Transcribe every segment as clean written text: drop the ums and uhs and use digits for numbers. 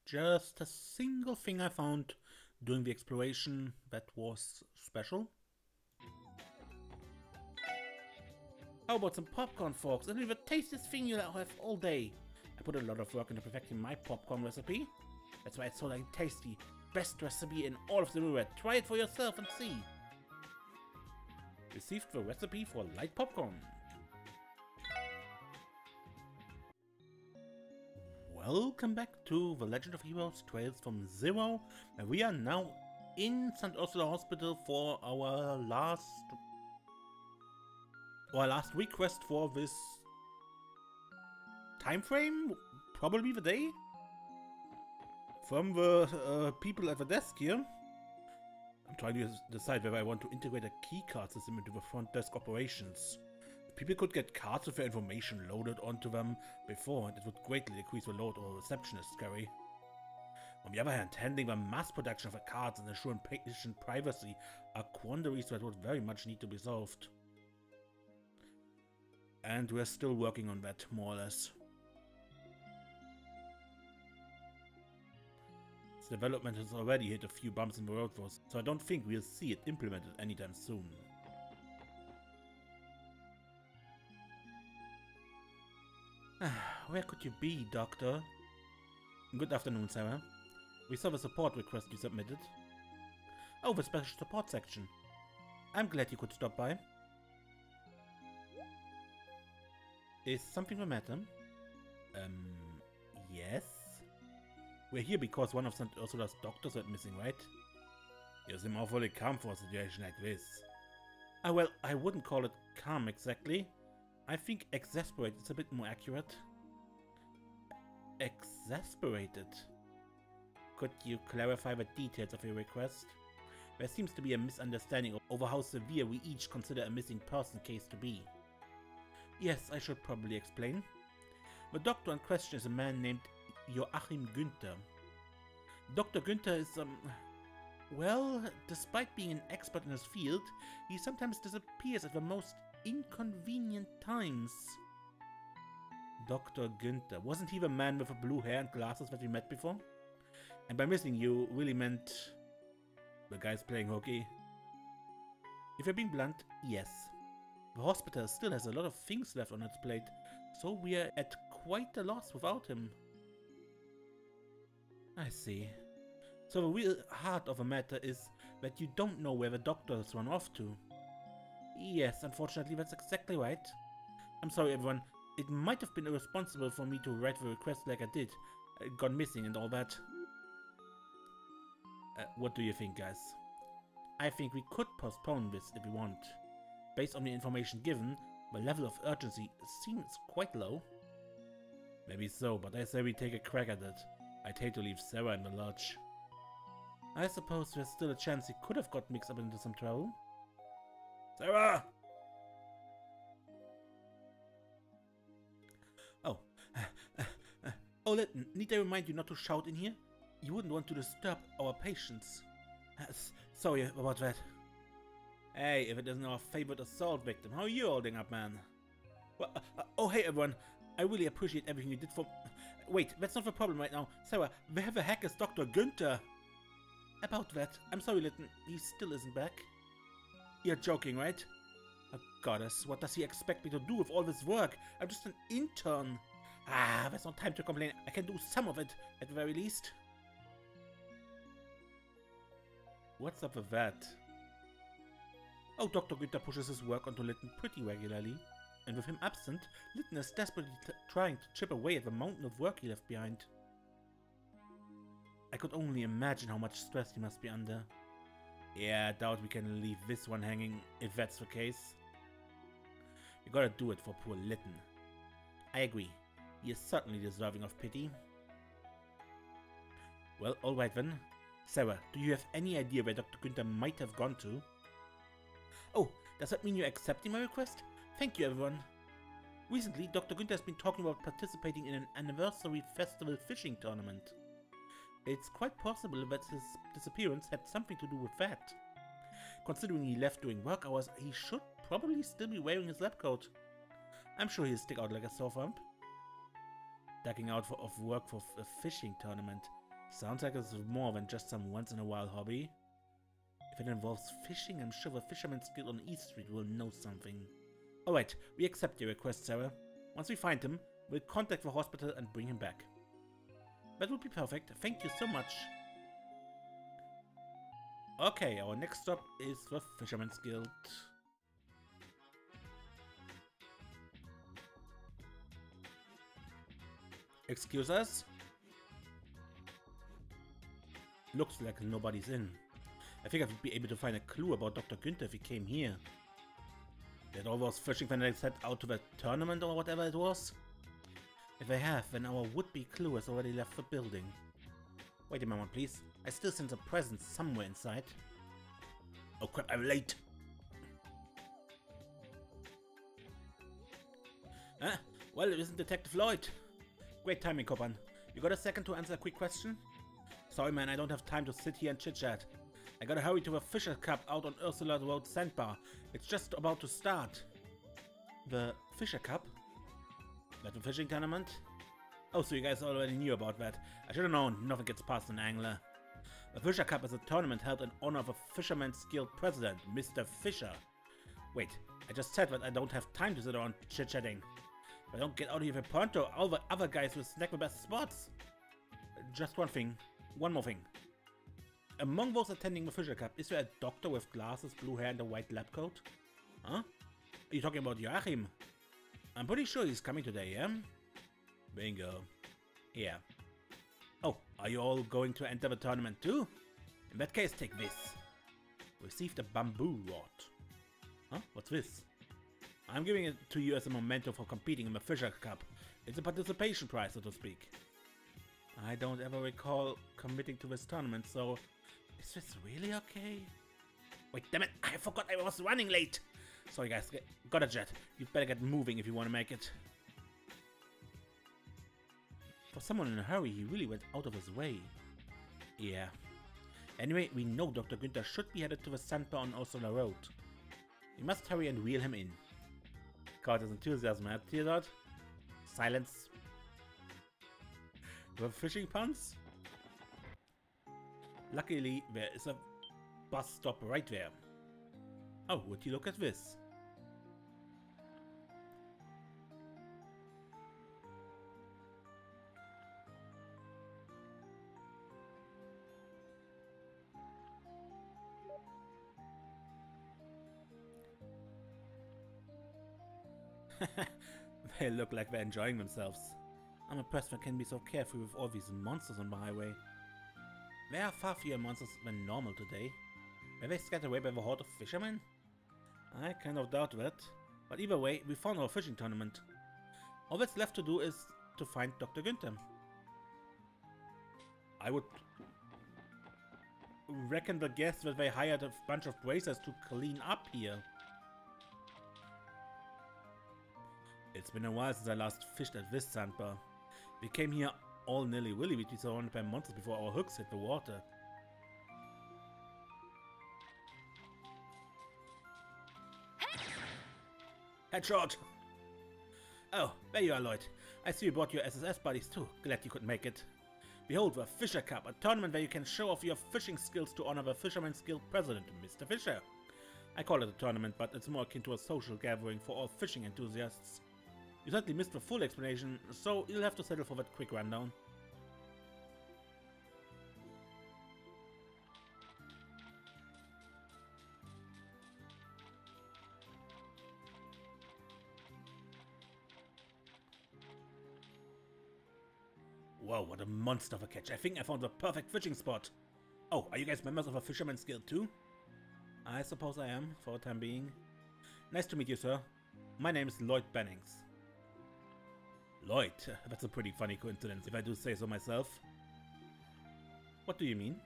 just a single thing I found during the exploration that was special. How about some popcorn, folks? It'll be the tastiest thing you'll have all day. I put a lot of work into perfecting my popcorn recipe. That's why it's so like tasty. Best recipe in all of the roulette. Try it for yourself and see. Received the recipe for light popcorn. Welcome back to The Legend of Heroes Trails from Zero. And we are now in St. Ursula Hospital for our last request for this time frame, probably the day, from the people at the desk here. I'm trying to decide whether I want to integrate a keycard system into the front desk operations. People could get cards with their information loaded onto them before, and it would greatly decrease the load or receptionist carry. On the other hand, handling the mass production of the cards and ensuring patient privacy are quandaries that would very much need to be solved. And we're still working on that, more or less. Its development has already hit a few bumps in the road for us, so I don't think we'll see it implemented anytime soon. Where could you be, Doctor? Good afternoon, Sarah. We saw the support request you submitted. Oh, the special support section. I'm glad you could stop by. Is something the matter? Yes? We're here because one of St. Ursula's doctors went missing, right? You seem awfully calm for a situation like this. Well, I wouldn't call it calm exactly. I think exasperated is a bit more accurate. Exasperated? Could you clarify the details of your request? There seems to be a misunderstanding over how severe we each consider a missing person case to be. Yes, I should probably explain. The doctor in question is a man named Joachim Günther. Dr. Günther is, well, despite being an expert in his field, he sometimes disappears at the most inconvenient times. Dr. Günther, wasn't he the man with the blue hair and glasses that we met before? And by missing you really meant the guy's playing hooky? If you're being blunt, yes. The hospital still has a lot of things left on its plate, so we are at quite a loss without him. I see. So the real heart of the matter is that you don't know where the doctor has run off to. Yes, unfortunately that's exactly right. I'm sorry everyone, it might have been irresponsible for me to write the request like I did. Gone missing and all that. What do you think, guys? I think we could postpone this if we want. Based on the information given, the level of urgency seems quite low. Maybe so, but I say we take a crack at it. I'd hate to leave Sarah in the lurch. I suppose there's still a chance he could have got mixed up into some trouble. Sarah! Oh. Oh, need I remind you not to shout in here? You wouldn't want to disturb our patients. Sorry about that. Hey, if it isn't our favorite assault victim, how are you holding up, man? Well, oh, hey everyone. I really appreciate everything you did for... Wait, that's not the problem right now. Sarah, where the heck is Dr. Günther? About that, I'm sorry, Lytton, he still isn't back. You're joking, right? Oh, goddess, what does he expect me to do with all this work? I'm just an intern. There's no time to complain. I can do some of it, at the very least. What's up with that? Oh, Dr. Günther pushes his work onto Lytton pretty regularly. And with him absent, Lytton is desperately trying to chip away at the mountain of work he left behind. I could only imagine how much stress he must be under. Yeah, I doubt we can leave this one hanging, if that's the case. We gotta do it for poor Lytton. I agree. He is certainly deserving of pity. Well, alright then. Sarah, do you have any idea where Dr. Günther might have gone to? Oh, does that mean you're accepting my request? Thank you, everyone. Recently, Dr. Günther has been talking about participating in an anniversary festival fishing tournament. It's quite possible that his disappearance had something to do with that. Considering he left during work hours, he should probably still be wearing his lab coat. I'm sure he'll stick out like a sore thumb. Ducking out of work for a fishing tournament. Sounds like it's more than just some once-in-a-while hobby. If it involves fishing, I'm sure the Fisherman's Guild on East Street will know something. Alright, we accept your request, Sarah. Once we find him, we'll contact the hospital and bring him back. That would be perfect. Thank you so much. Okay, our next stop is the Fisherman's Guild. Excuse us? Looks like nobody's in. I think I would be able to find a clue about Dr. Günther if he came here. Did all those fishing fanatics head out to the tournament or whatever it was? If they have, then our would-be clue has already left the building. Wait a moment, please. I still sense a presence somewhere inside. Oh crap, I'm late! Huh? Well, it isn't Detective Lloyd. Great timing, Kopan. You got a second to answer a quick question? Sorry man, I don't have time to sit here and chit-chat. I gotta hurry to the Fisher Cup out on Ursula Road Sandbar. It's just about to start. The Fisher Cup? That the fishing tournament? Oh, so you guys already knew about that. I should have known, nothing gets past an angler. The Fisher Cup is a tournament held in honor of a Fisherman's Guild president, Mr. Fisher. Wait, I just said that I don't have time to sit around chit-chatting. If I don't get out of here pronto, all the other guys will snag the best spots. Just one more thing. Among those attending the Fisher Cup, is there a doctor with glasses, blue hair and a white lab coat? Huh? Are you talking about Joachim? I'm pretty sure he's coming today, yeah? Bingo. Yeah. Oh, are you all going to enter the tournament too? In that case, take this. Received a bamboo rod. Huh? What's this? I'm giving it to you as a memento for competing in the Fisher Cup. It's a participation prize, so to speak. I don't ever recall committing to this tournament, so... Is this really okay? Wait, damn it! I forgot I was running late! Sorry guys, got a jet. You'd better get moving if you want to make it. For someone in a hurry, he really went out of his way. Yeah. Anyway, we know Dr. Günther should be headed to the sandbar on Ursula Road. We must hurry and reel him in. Caught his enthusiasm, huh, Theodore? Silence. The fishing puns? Luckily, there is a bus stop right there. Oh, would you look at this? They look like they're enjoying themselves. I'm impressed they can be so carefree with all these monsters on the highway. There are far fewer monsters than normal today. Were they scared away by the horde of fishermen? I kind of doubt that. But either way, we found our fishing tournament. All that's left to do is to find Dr. Günther. I would reckon the guess that they hired a bunch of bracers to clean up here. It's been a while since I last fished at this sandbar. We came here all nilly-willy, we'd be surrounded by monsters before our hooks hit the water. Headshot! Oh, there you are, Lloyd. I see you brought your SSS buddies too. Glad you could make it. Behold, the Fisher Cup, a tournament where you can show off your fishing skills to honor the Fisherman's Guild president, Mr. Fisher. I call it a tournament, but it's more akin to a social gathering for all fishing enthusiasts. You certainly missed the full explanation, so you'll have to settle for that quick rundown. Whoa, what a monster of a catch. I think I found the perfect fishing spot. Oh, are you guys members of a Fisherman's Guild too? I suppose I am, for the time being. Nice to meet you, sir. My name is Lloyd Bennings. Lloyd? That's a pretty funny coincidence, if I do say so myself. What do you mean?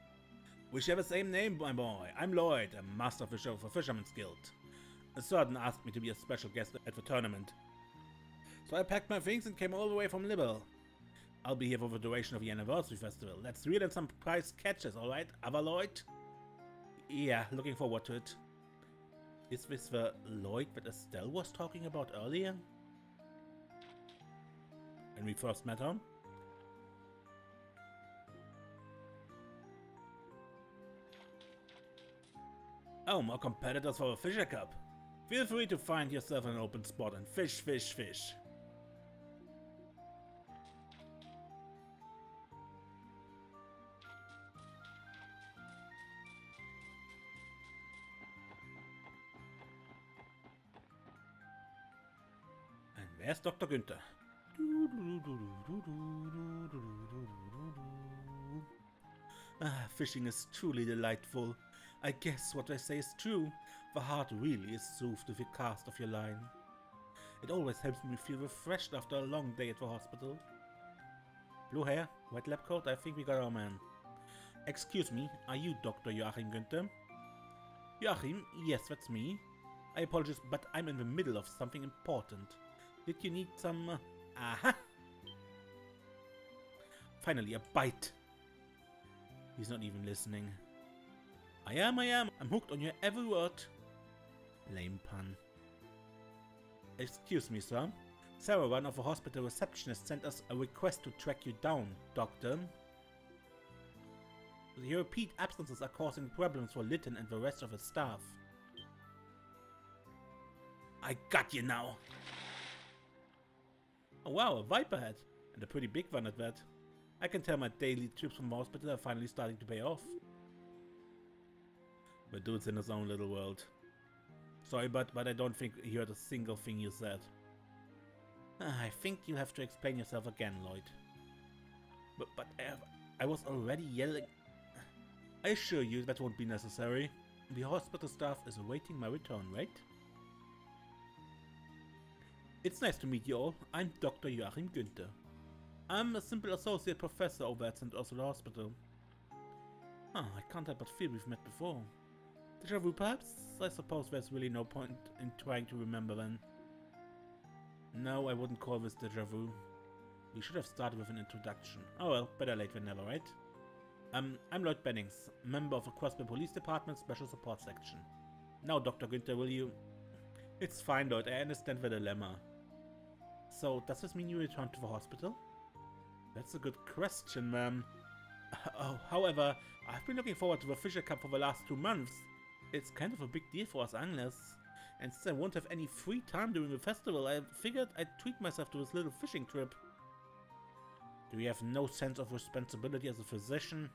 We share the same name, my boy. I'm Lloyd, a master fisher of a Fisherman's Guild. A certain asked me to be a special guest at the tournament. So I packed my things and came all the way from Libel. I'll be here for the duration of the anniversary festival. Let's reel in some prize catches, alright? Ava Lloyd? Yeah, looking forward to it. Is this the Lloyd that Estelle was talking about earlier? When we first met her? Oh, more competitors for a Fisher Cup. Feel free to find yourself an open spot and fish, fish, fish. And where's Dr. Günther? Ah, fishing is truly delightful. I guess what I say is true. The heart really is soothed with the cast of your line. It always helps me feel refreshed after a long day at the hospital. Blue hair, white lab coat, I think we got our man. Excuse me, are you Dr. Joachim Günther? Joachim, yes, that's me. I apologize, but I'm in the middle of something important. Did you need some... Aha! Finally, a bite. He's not even listening. I am. I'm hooked on your every word. Lame pun. Excuse me, sir. Sarah, one of the hospital receptionists, sent us a request to track you down, Doctor. Your repeat absences are causing problems for Lytton and the rest of the staff. I got you now. Oh wow, a viper head. And a pretty big one at that. I can tell my daily trips from the hospital are finally starting to pay off. The dude's in his own little world. Sorry, but I don't think he heard a single thing you said. I think you have to explain yourself again, Lloyd. But I was already yelling. I assure you that won't be necessary. The hospital staff is awaiting my return, right? It's nice to meet you all. I'm Dr. Joachim Günther. I'm a simple associate professor over at St. Ursula Hospital. I can't help but feel we've met before. Deja vu, perhaps? I suppose there's really no point in trying to remember then. No, I wouldn't call this deja vu. We should have started with an introduction. Oh well, better late than never, right? I'm Lloyd Bennings, member of the Crossby Police Department Special Support Section. Now, Dr. Günther, will you... It's fine, Lloyd, I understand the dilemma. So, does this mean you return to the hospital? That's a good question, ma'am. However, I've been looking forward to the Fisher Cup for the last 2 months. It's kind of a big deal for us anglers. And since I won't have any free time during the festival, I figured I'd treat myself to this little fishing trip. Do you have no sense of responsibility as a physician?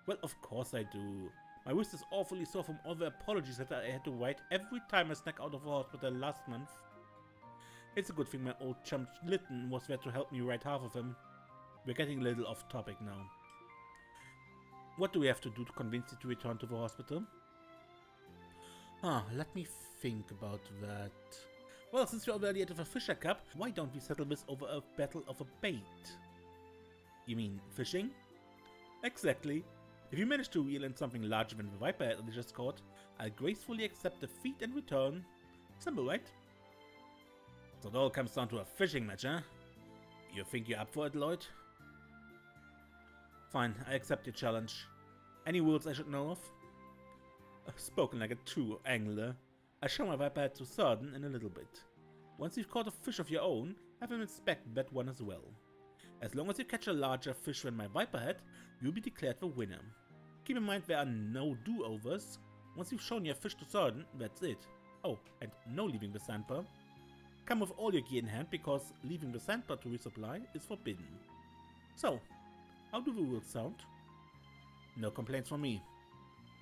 Well, of course I do. My wrist is awfully sore from all the apologies that I had to write every time I snuck out of the hospital last month. It's a good thing my old chum Lytton was there to help me write half of them. We're getting a little off topic now. What do we have to do to convince you to return to the hospital? Let me think about that. Well, since you're already at the Fisher Cup, why don't we settle this over a battle of a bait? You mean fishing? Exactly. If you manage to reel in something larger than the viper head I just caught, I'll gracefully accept defeat and return. Simple, right? So it all comes down to a fishing match, huh? You think you're up for it, Lloyd? Fine, I accept your challenge. Any rules I should know of? Spoken like a true angler. I show my viper head to Sarden in a little bit. Once you've caught a fish of your own, have him inspect that one as well. As long as you catch a larger fish than my viper head, you'll be declared the winner. Keep in mind there are no do-overs. Once you've shown your fish to Sarden, that's it. Oh, and no leaving the sandbar. Come with all your gear in hand, because leaving the sandbar to resupply is forbidden. So, how do the rules sound? No complaints from me.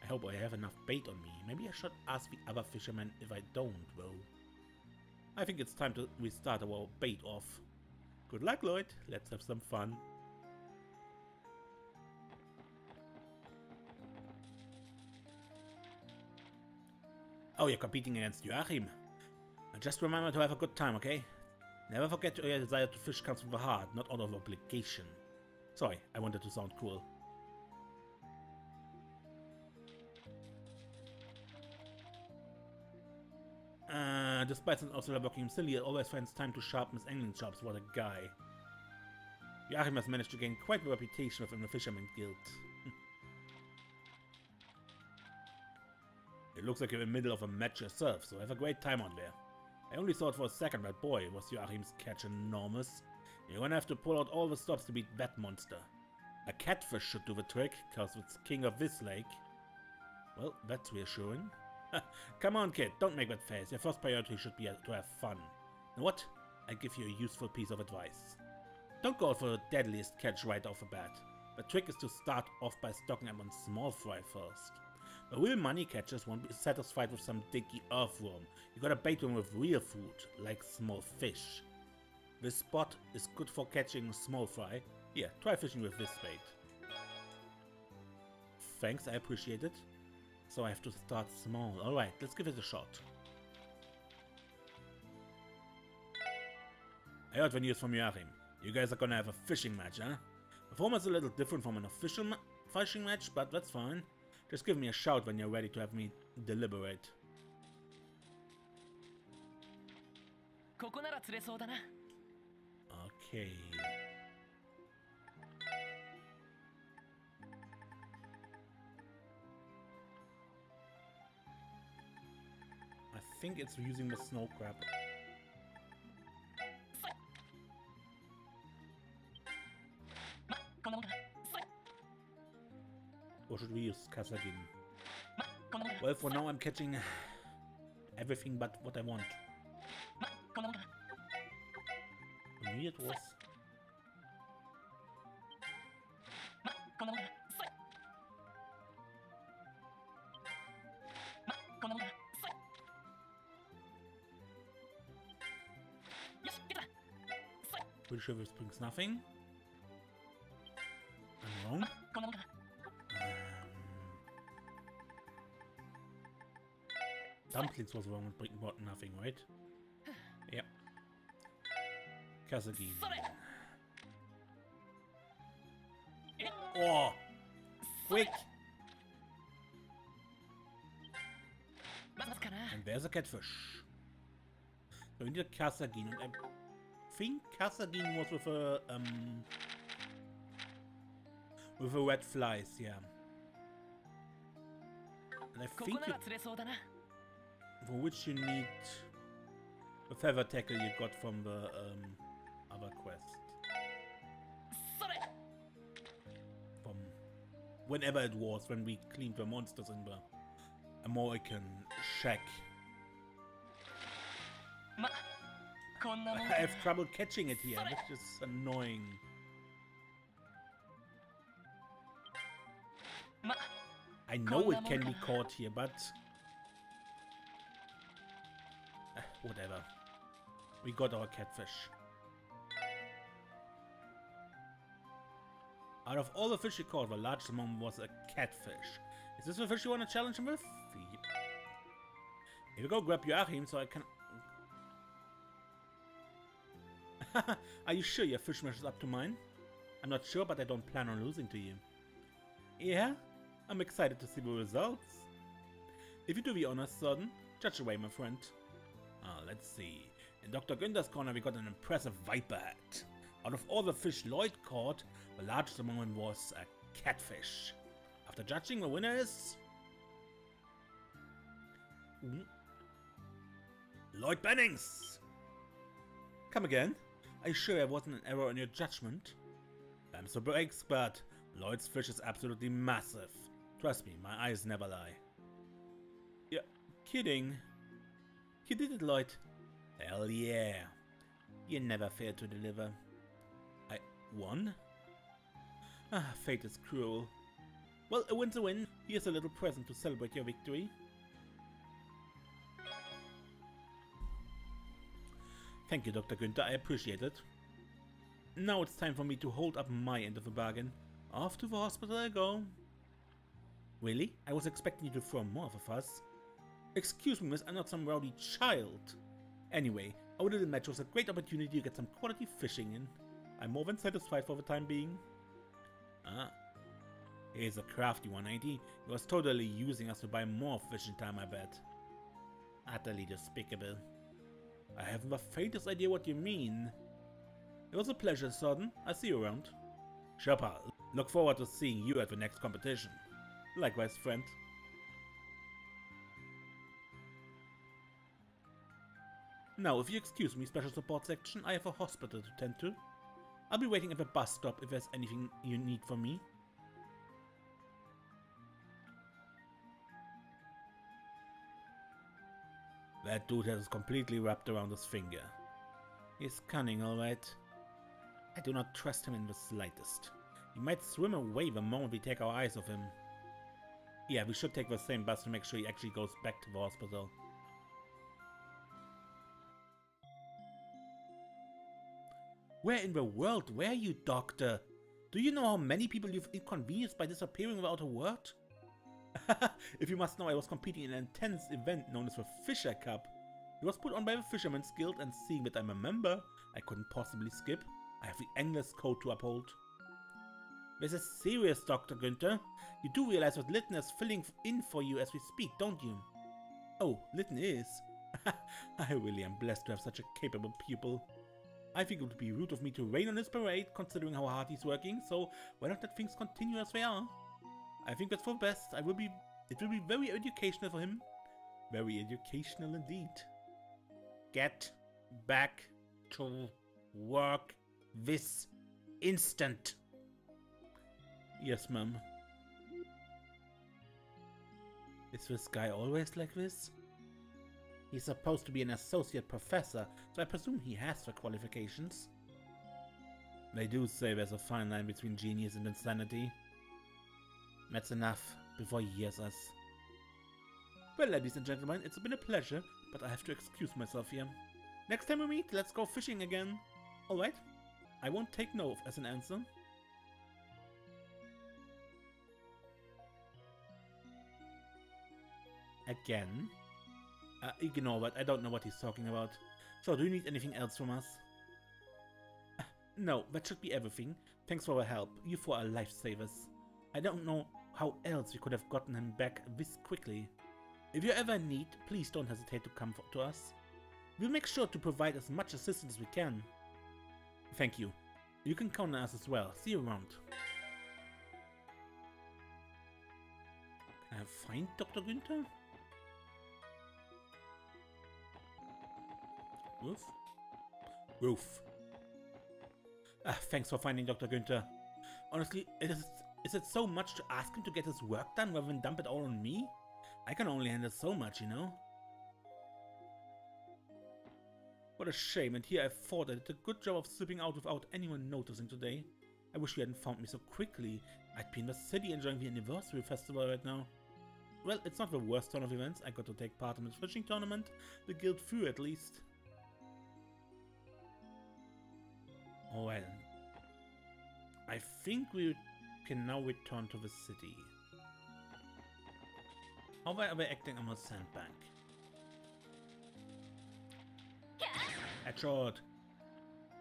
I hope I have enough bait on me. Maybe I should ask the other fishermen if I don't, though. I think it's time to restart our bait off. Good luck, Lloyd. Let's have some fun. Oh, you're competing against Joachim. Just remember to have a good time, okay? Never forget your desire to fish comes from the heart, not out of obligation. Sorry, I wanted to sound cool. Despite St. Ursula working silly, he always finds time to sharpen his angling chops. What a guy. Joachim has managed to gain quite a reputation within the Fisherman Guild. It looks like you're in the middle of a match yourself, so have a great time on there. I only thought for a second, but boy, was Joachim's catch enormous. You're gonna have to pull out all the stops to beat that monster. A catfish should do the trick, cause it's king of this lake. Well, that's reassuring. Come on, kid, don't make that face. Your first priority should be to have fun. Now what? I give you a useful piece of advice. Don't go for the deadliest catch right off the bat. The trick is to start off by stocking up on small fry first. The real money catchers won't be satisfied with some dinky earthworm. You gotta bait them with real food, like small fish. This spot is good for catching small fry. Here, try fishing with this bait. Thanks, I appreciate it. So I have to start small. Alright, let's give it a shot. I heard the news from Joachim. You guys are gonna have a fishing match, huh? The format's a little different from an official fishing match, but that's fine. Just give me a shout when you're ready to have me deliberate. Okay. I think it's using the snow crab. Or should we use Kasagin? Well, for now I'm catching everything but what I want. For me it was... Pretty sure this brings nothing. I'm wrong. Dumplings was wrong and brought nothing, right? Yep. Kasagin. Oh! Quick! And there's a catfish. So we need a Kasagin. And I think Kasagin was with a red flies, yeah. And I think for which you need the feather tackle you got from the other quest. From whenever it was, when we cleaned the monsters in the American shack. I have trouble catching it here, which is annoying. I know it can be caught here, but... whatever. We got our catfish. Out of all the fish you caught, the largest among was a catfish. Is this the fish you want to challenge him with? Here we go, grab Joachim so I can... Are you sure your fish measures up to mine? I'm not sure, but I don't plan on losing to you. Yeah? I'm excited to see the results. If you do the honors, Sodden, judge away, my friend. Let's see. In Dr. Günther's corner, we got an impressive viper hat. Out of all the fish Lloyd caught, the largest among them was a catfish. After judging, the winner is... Lloyd Bennings! Come again? Are you sure there wasn't an error in your judgment? I'm super expert. Lloyd's fish is absolutely massive. Trust me, my eyes never lie. Yeah, kidding. You did it, Lloyd. Hell yeah. You never failed to deliver. I won? Ah, fate is cruel. Well, a win's a win. Here's a little present to celebrate your victory. Thank you, Dr. Günther, I appreciate it. Now it's time for me to hold up my end of the bargain. Off to the hospital I go. Really? I was expecting you to throw more of a fuss. Excuse me, miss, I'm not some rowdy child. Anyway, our little match was a great opportunity to get some quality fishing in. I'm more than satisfied for the time being. Ah. Here's a crafty one, ain't he? He was totally using us to buy more fishing time, I bet. Utterly despicable. I haven't the faintest idea what you mean. It was a pleasure, Sodden. I'll see you around. Sure, pal. Look forward to seeing you at the next competition. Likewise, friend. Now, if you excuse me, Special Support Section, I have a hospital to tend to. I'll be waiting at the bus stop if there's anything you need from me. That dude has completely wrapped around his finger. He's cunning, alright. I do not trust him in the slightest. He might swim away the moment we take our eyes off him. Yeah, we should take the same bus to make sure he actually goes back to the hospital. Where in the world were you, Doctor? Do you know how many people you've inconvenienced by disappearing without a word? If you must know, I was competing in an intense event known as the Fisher Cup. It was put on by the Fisherman's Guild, and seeing that I'm a member, I couldn't possibly skip. I have the Angler's Code to uphold. This is serious, Dr. Günther. You do realize that Lytton is filling in for you as we speak, don't you? Oh, Lytton is? I really am blessed to have such a capable pupil. I think it would be rude of me to rain on his parade, considering how hard he's working, so why not let things continue as they are? I think that's for the best. It will be very educational for him. Very educational indeed. Get back to work this instant. Yes, ma'am. Is this guy always like this? He's supposed to be an associate professor, so I presume he has the qualifications. They do say there's a fine line between genius and insanity. That's enough before he hears us. Well, ladies and gentlemen, it's been a pleasure, but I have to excuse myself here. Next time we meet, let's go fishing again. Alright? I won't take no as an answer. Again? Ignore that, I don't know what he's talking about. So, do you need anything else from us? No, that should be everything. Thanks for our help. You four are lifesavers. I don't know how else we could have gotten him back this quickly. If you ever need, please don't hesitate to come to us. We'll make sure to provide as much assistance as we can. Thank you. You can count on us as well. See you around. Can I find Dr. Günther? Roof? Roof. Thanks for finding Dr. Günther. Honestly, is it so much to ask him to get his work done rather than dump it all on me? I can only handle so much, you know? What a shame, and here I thought I did a good job of slipping out without anyone noticing today. I wish you hadn't found me so quickly. I'd be in the city enjoying the anniversary festival right now. Well, it's not the worst turn of events. I got to take part in the fishing tournament. The guild threw at least. Oh well. I think we can now return to the city. How are we acting on the sandbank? Headshot!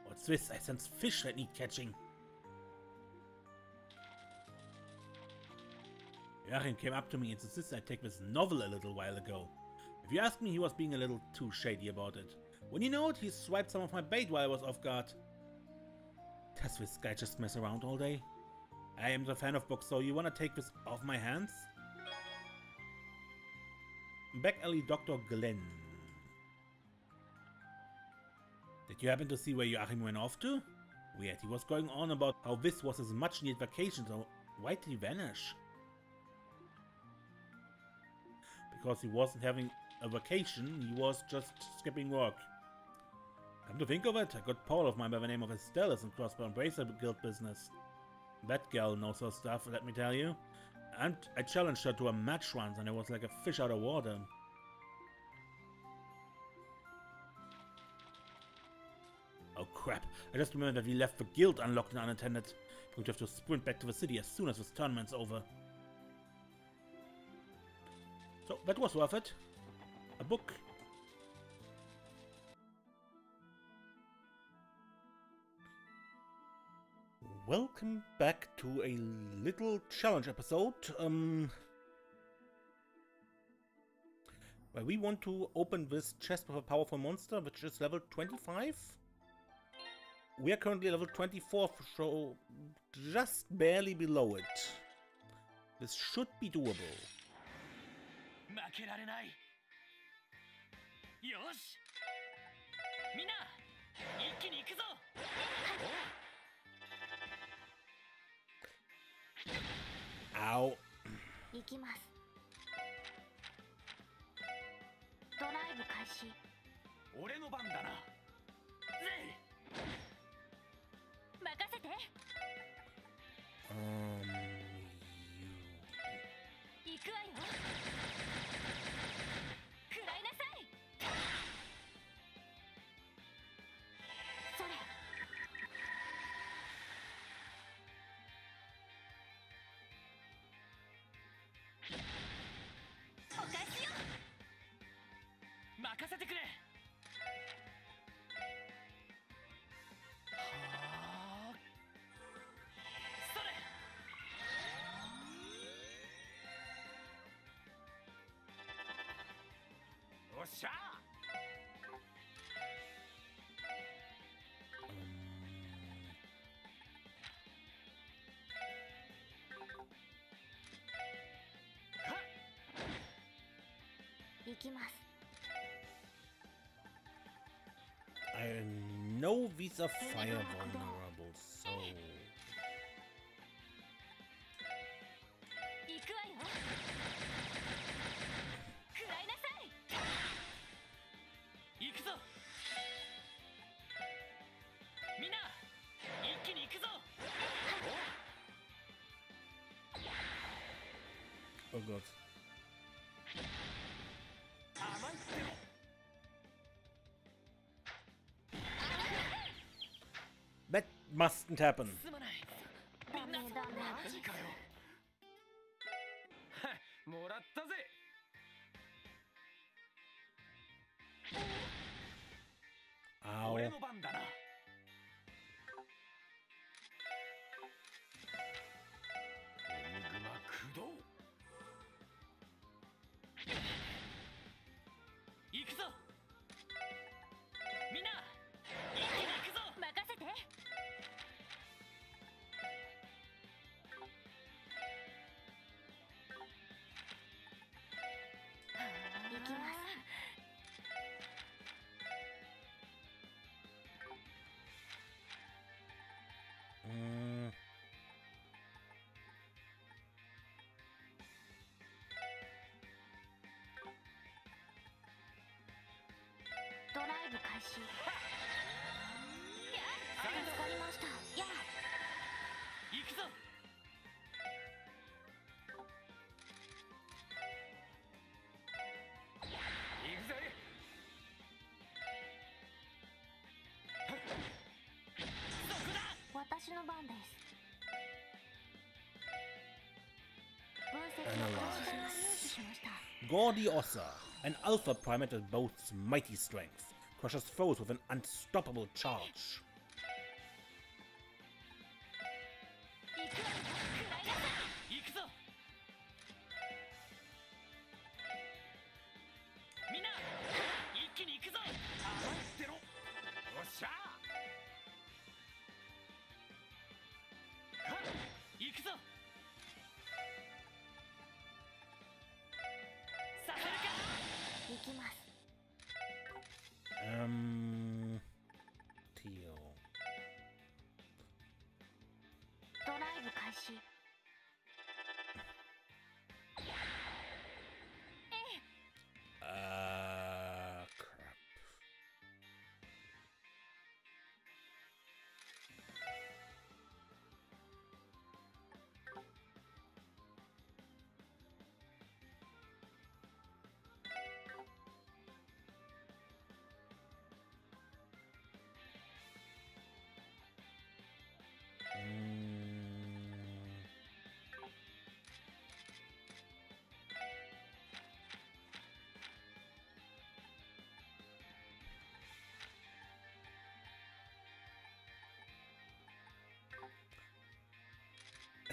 What's this? I sense fish that need catching. Joachim came up to me and insisted I take this novel a little while ago. If you ask me, he was being a little too shady about it. When you know it, he swiped some of my bait while I was off guard. Does this guy just mess around all day? I am the fan of books, so you wanna take this off my hands? Back alley Dr. Glenn. Did you happen to see where Joachim went off to? Weird, he was going on about how this was his much needed vacation, so why did he vanish? Because he wasn't having a vacation, he was just skipping work. Come to think of it, a good pal of mine by the name of Estelle is in Crossbow and Bracer Guild business. That gal knows her stuff, let me tell you. And I challenged her to a match once and it was like a fish out of water. Oh crap, I just remembered that we left the guild unlocked and unattended. We'd have to sprint back to the city as soon as this tournament's over. So, that was worth it. A book. Welcome back to a little challenge episode, where we want to open this chest with a powerful monster, which is level 25. We are currently level 24, so just barely below it. This should be doable. Ow. ドライブ開始。俺の番だな。ぜい。任せて。行くわよ。食らいなさい。それ。お返しよ。任せてくれ。はあ。それ。おっしゃ行きます。 I know these are fire vulnerable, so 行くわよ。食らいなさい。行くぞ。みんな一気に行くぞ。 oh god. 甘いっても That mustn't happen. すまない。ダメダメ。マジかよ。もらったぜ。俺 Ow. の番だな。エニグマ駆動。行くぞ。みんな一気に行くぞ。任せて。行きます。ドライブ開始。助かりました。やあ。行くぞ。行くぜ。どこだ。私の番です。分析の開始を入手しました。 Gaudy Ossa, an alpha primate that boasts mighty strength, crushes foes with an unstoppable charge. 行くわよ。食らいなさい。行くぞ。みんな一気に行くぞ。甘いっての。おっしゃはっ行くぞ。させるか。行きます。Teal. ドライブ開始。Crap.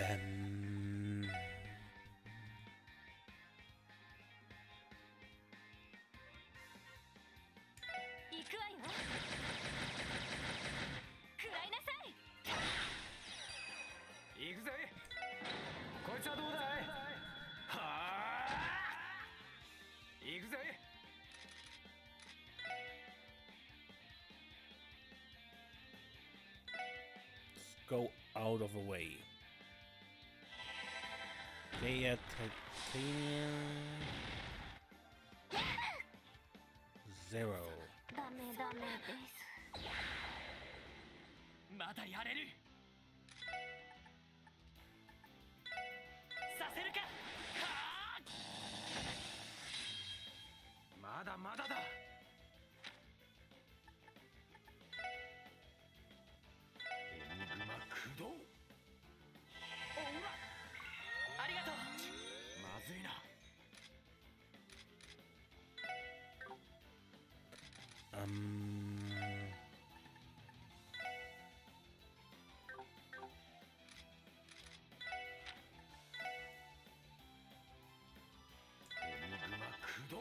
Um, 行くわよ。食らいなさい。行くぜ。こいつはどうだい。はあ。行くぜ。 go out of the way. Gaia Titanium. 0. ダメダメです。まだやれる。させるか。はあ、まだまだだ。エニグマ駆動。おうわ、ありがとう。まずいな。エニグマ駆動。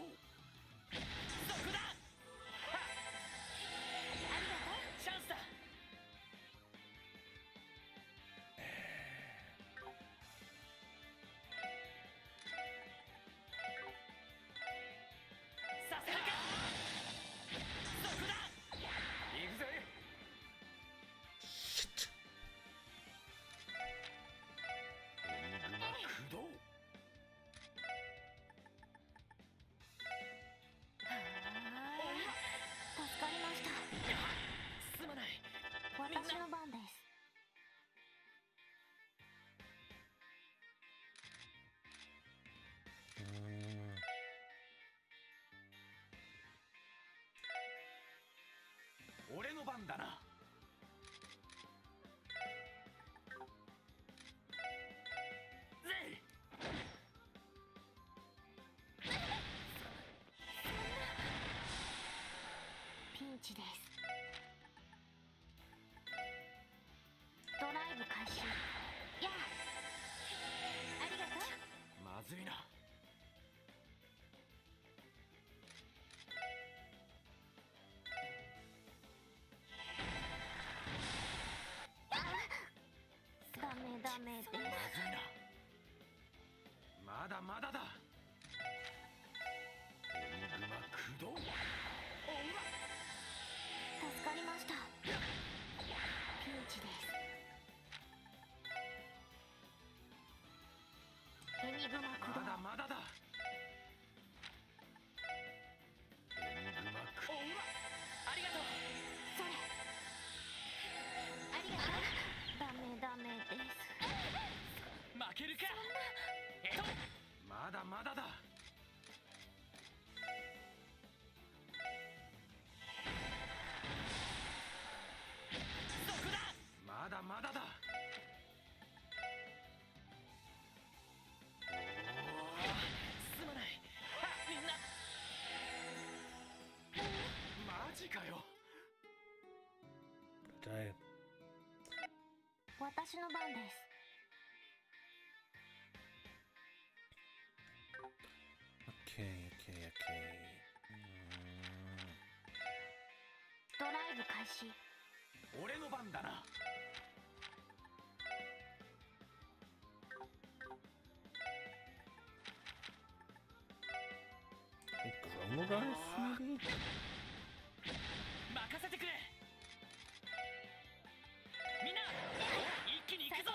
そこだ。はっ、ありがとう。チャンスだ。させるか。そこだ。行くぜ。 Shit. エニグマ駆動。助かりました。すまない。私の番です。俺の番だな。ぜい。ピンチです。ドライブ開始。やあ、ありがとう。まずいな。ダメダメです。まずいな。まだまだだ。エニグマ駆動。おうわ。助かりました。ピンチです。エニグマ駆動。まだまだだ。エニグマ駆動。おうわ。ありがとう。それ。ありがとう。ダメダメです。負けるか。まだまだだ。そこだ。まだまだだ。おお、すまない。あ、みんな。マジかよ。Die. 私の番です。Okay, okay, okay. ドライブ開始。俺の番だな。Chrono Dice, maybe? 任せてくれ。みんな一気に行くぞ。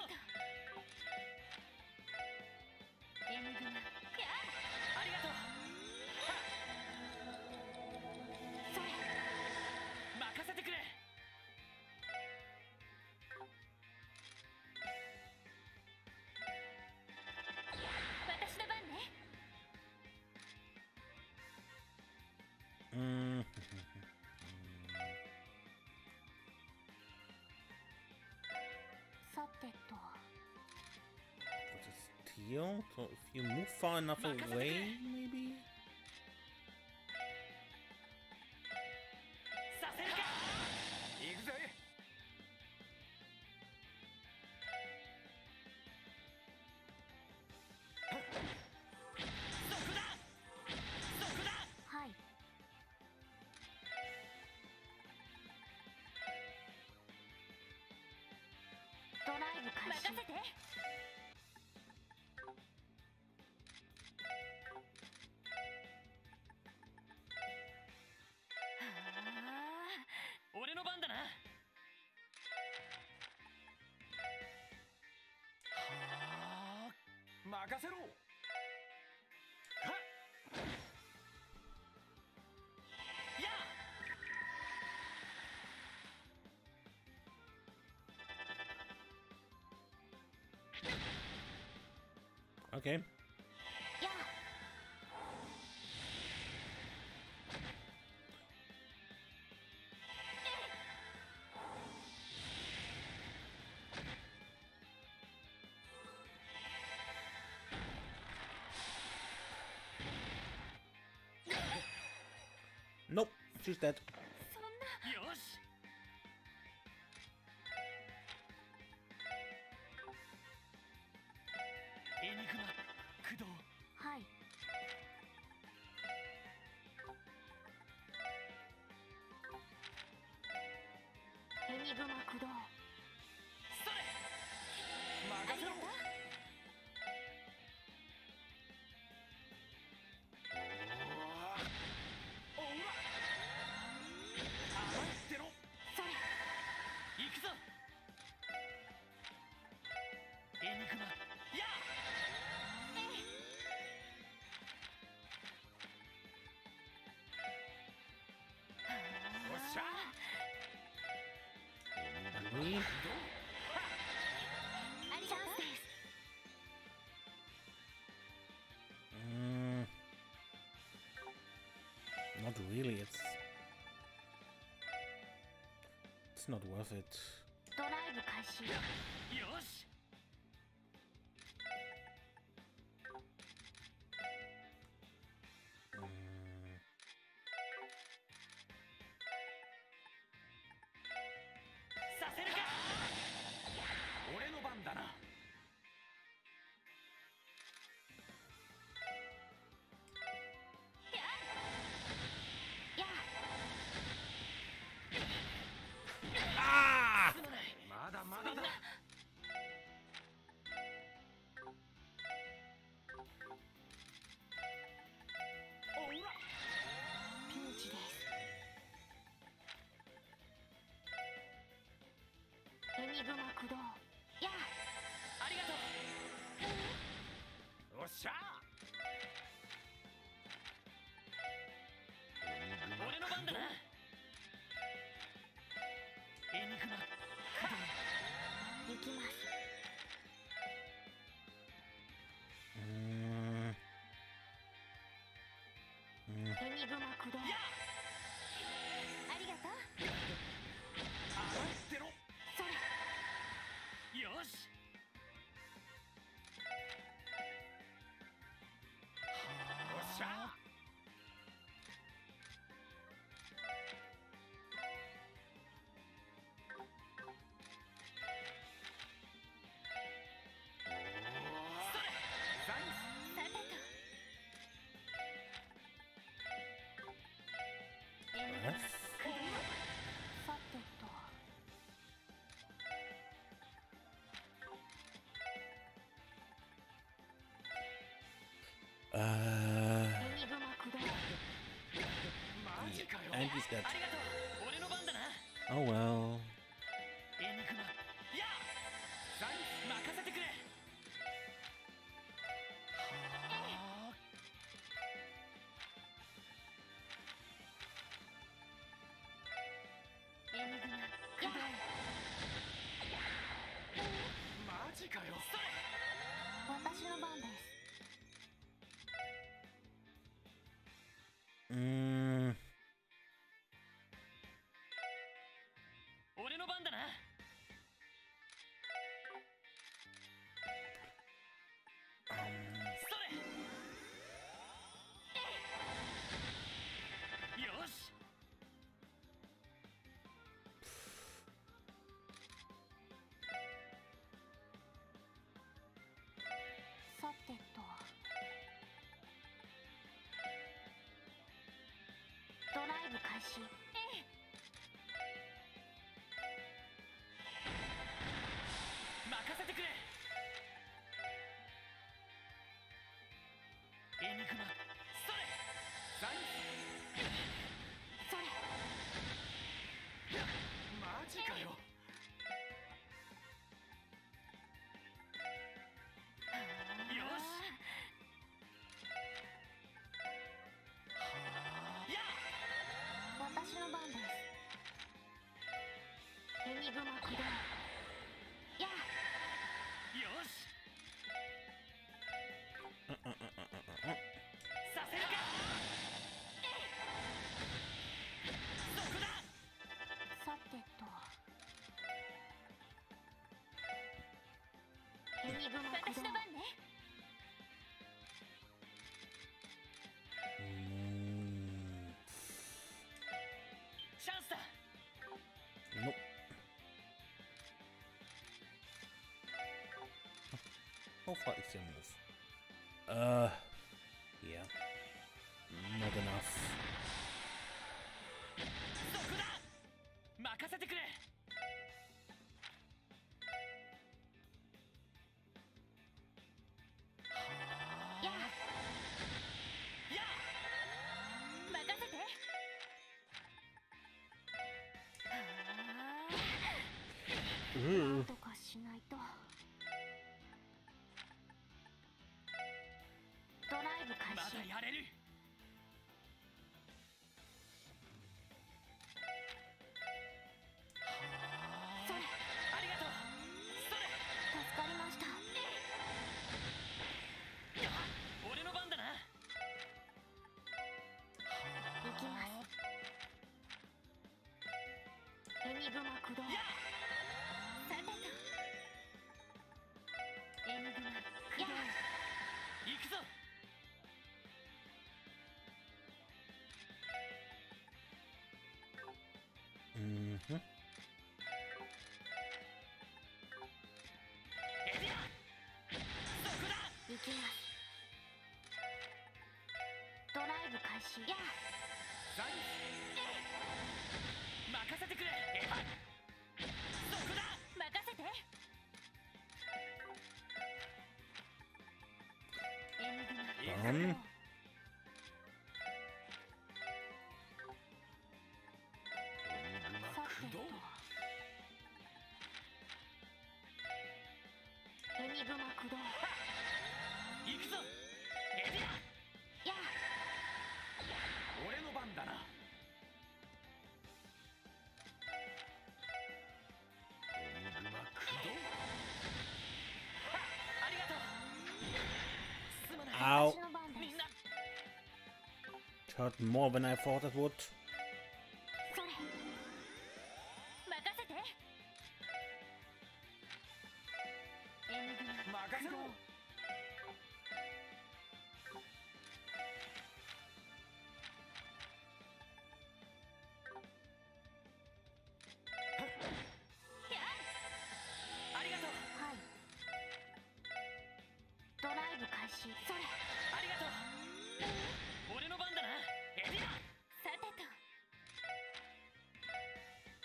エニグマ。ありがとう。それ。任せてくれ。私の番ね。さてと。What's a steal? So if you move far enough away, maybe? させるか。行くぜ。そこだ。そこだ。はい。ドライブ開始。任せて。俺の番だな。はあ、任せろ。はっ、やっ Okay. Yeah. Nope, she's dead. そんな。よし。エニグマ駆動。はい。エニグマ駆動。それ。任せろ。おおら。甘いってろ。それ。行くぞ。エニグマ。やあ。おっしゃ。エニグマ駆動。ありがとうです。Not really. It's not worth it. ドライブ開始。よし。させるか。俺の番だな。やAh! すまない。まだまだだ。おら。ピンチです。エニグマ駆動。やありがとう。おっしゃ。俺の番だな。エニグマ駆動。行きます。エニグマ駆動。やありがとう。あ。甘いってろ。それ。よし。おっしゃ。それ。ザイス。さてと。エニグマ What? 駆動。さてと。エニグマ駆動。マジかよ。 And he's dead. ありがとう。俺の番だな。 Oh well. エニグマ。やあ。ザイス任せてくれ。はあ。エニグマ駆動。マジかよ。それ。私の番です。俺の番だな。それ。よし。さてと。ドライブ開始。任せてくれ。エニグマ。それ。ザイス。それ。マジかよ。よし。やあ。私の番です。エニグマ駆動。やよし。How far is your move? Yeah. Not enough. そこだ。任せてくれ。やや任せて。なんとかしないと。ドライブ開ま始。だやれる。それ、ありがとう。それ。助かりました。俺の番だな。行きます。エニグマ駆動。やさてと。エニグマ駆動。行くぞ。Mhm. エディア。そこだ。行きます。ドライブ開始。やサイン任せてくれ。エヴァ。そこだ。任せて。エニグマ駆動。さてと。エニグマ駆動。行くぞ。エディア。や俺の番だな。エニグマ駆動。ありがとう。すまない。 Ow. 私の番です。みんな。 It hurt more than I thought it would. それ。任せて。エニグマ任せろ。ありがとう。はい。ドライブ開始。それ。ありがとう。俺の番だな。エディア。さてと。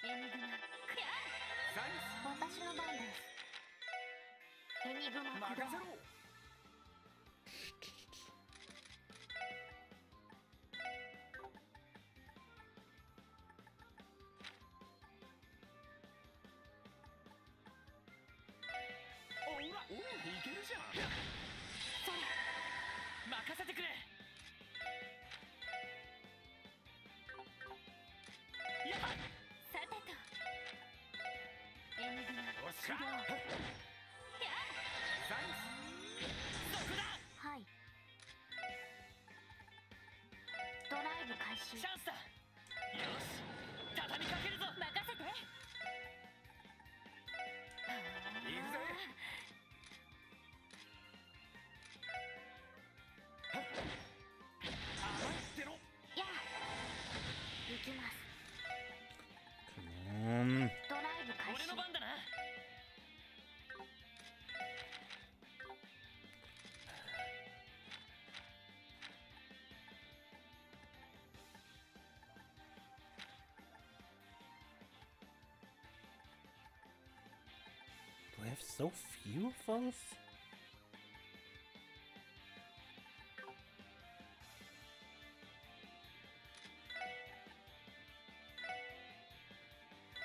エニグマ。サイン私の番です。エニグマ駆動。任せろ。おら、おいけるじゃん。それ。任せてくれ。やっ。さてと。エニグマおっしゃ。駆動。サインそこだ。はい。ドライブ開始。チャンスだ。よし、畳みかけるぞ。任せて。行くぜ。甘いってろ。や行きます。 Come on. ドライブ開始。俺の番だな。 Do I have so few of those?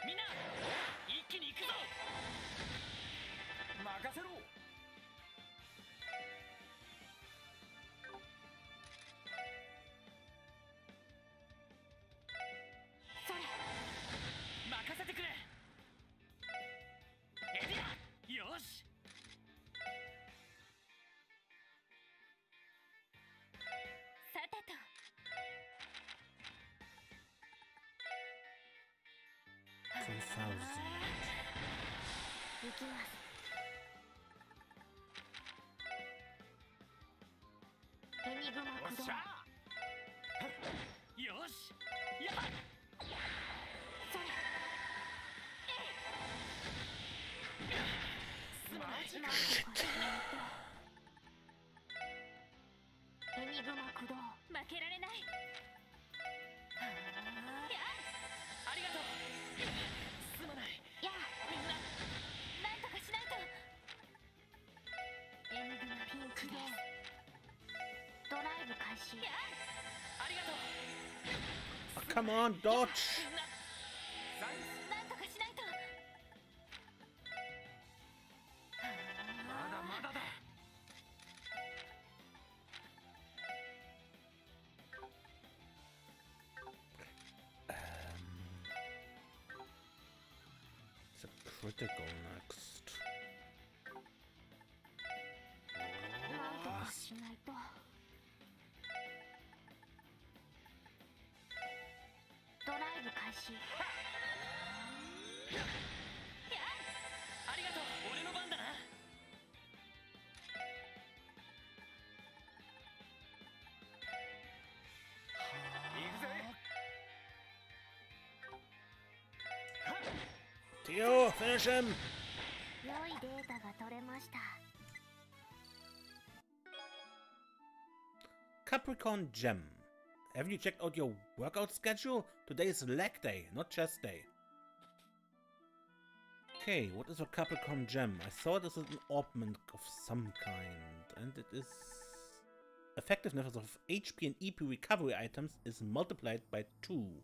みんな一気に行くぞ。任せろ。それ。任せてくれ。エディア。よし。さてと。2000. 行きます。エニグマおっ駆動。しゃ。よし。やっ。それ。すまない。なんとかしないと。駆動負けられない。ありがとう。すまない。やあみんな、なんとかしないと。エニグマピンチです。ドライブ開始。ありがとう。Oh, come on, dodge! なんとかしないと。まだまだだ。It's a critical next. なんとかしないと。ドライブ開始。ありがとう。俺の番だな。行くぜ。 Tio, finish him! 良いデータが取れました。 Capricorn Gem. Have you checked out your workout schedule? Today is leg day, not chest day. Okay, what is a Capricorn Gem? I saw this is an ornament of some kind, and it is... Effectiveness of HP and EP recovery items is multiplied by 2,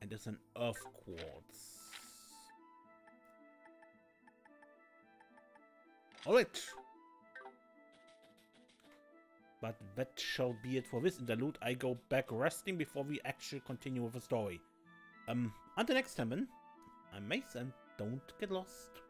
and is an earth quartz. Alright! But that shall be it for this interlude. I go back resting before we actually continue with the story. Until next time then, I'm Mace and don't get lost.